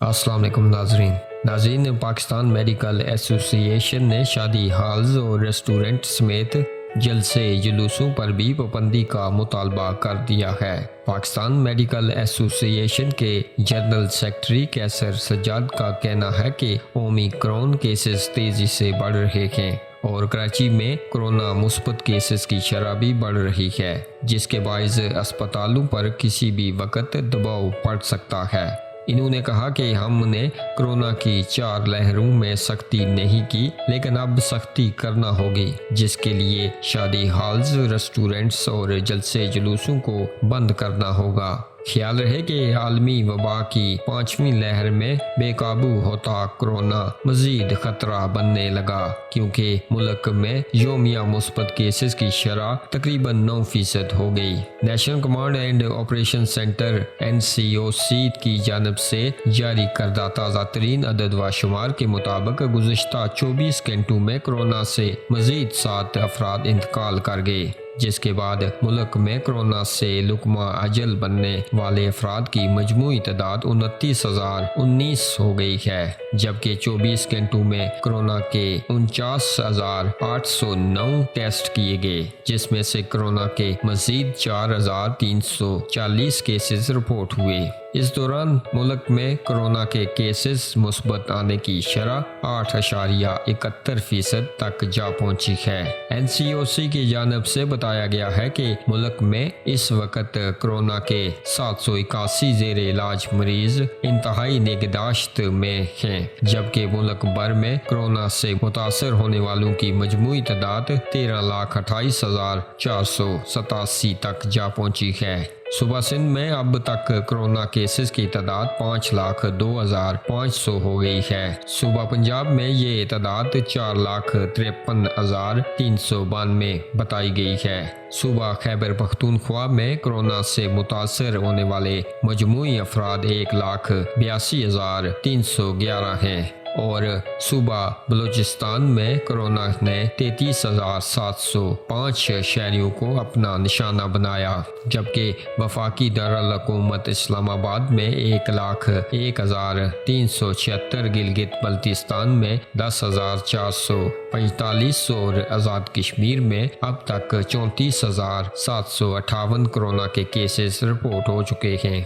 السلام علیکم ناظرین پاکستان میڈیکل ایسوسی ایشن نے شادی ہالز اور ریسٹورنٹ سمیت جلسے جلوسوں پر بھی پابندی کا مطالبہ کر دیا ہے۔ پاکستان میڈیکل ایسوسی ایشن کے جنرل سیکرٹری کیسر سجاد کا کہنا ہے کہ اومیکرون کیسز تیزی سے بڑھ رہے ہیں اور کراچی میں کرونا مثبت کیسز کی شرح بھی بڑھ رہی ہے، جس کے باعث اسپتالوں پر کسی بھی وقت دباؤ پڑ سکتا ہے۔ انہوں نے کہا کہ ہم نے کرونا کی 4 لہروں میں سختی نہیں کی، لیکن اب سختی کرنا ہوگی، جس کے لیے شادی ہالز، ریسٹورنٹس اور جلسے جلوسوں کو بند کرنا ہوگا۔ خیال رہے کہ عالمی وبا کی 5ویں لہر میں بے قابو ہوتا کرونا مزید خطرہ بننے لگا، کیونکہ ملک میں یومیہ مثبت کیسز کی شرح تقریباً 9% ہو گئی۔ National command and operation centre NCOC کی جانب سے جاری کردہ تازہ ترین عدد و شمار کے مطابق گزشتہ 24 گھنٹوں میں کرونا سے مزید 7 افراد انتقال کر گئے، جس کے بعد ملک میں کرونا سے لقمہ اجل بننے والے افراد کی مجموعی تعداد 29,019 ہو گئی ہے، جبکہ 24 گھنٹوں میں کرونا کے 49,809 ٹیسٹ کیے گئے، جس میں سے کرونا کے مزید 4,340 کیسز رپورٹ ہوئے۔ اس دوران ملک میں کرونا کے کیسز مثبت آنے کی شرح 8.71% تک جا پہنچی ہے۔ NCOC کی جانب سے بتایا گیا ہے کہ ملک میں اس وقت کرونا کے 781 زیر علاج مریض انتہائی نگہداشت میں ہیں، جبکہ ملک بھر میں کرونا سے متاثر ہونے والوں کی مجموعی تعداد 13,28,487 تک جا پہنچی ہے۔ صوبہ سندھ میں اب تک کرونا کیسز کی تعداد 5,02,500 ہو گئی ہے۔ صوبہ پنجاب میں یہ تعداد 4,53,392 بتائی گئی ہے۔ صوبہ خیبر پختونخوا میں کرونا سے متاثر ہونے والے مجموعی افراد 1,82,311 ہیں، اور صوبہ بلوچستان میں کرونا نے 33,705 شہریوں کو اپنا نشانہ بنایا، جبکہ وفاقی دارالحکومت اسلام آباد میں 1,01,376، گلگت بلتستان میں 10,445 اور آزاد کشمیر میں اب تک 34,758 کرونا کے کیسز رپورٹ ہو چکے ہیں۔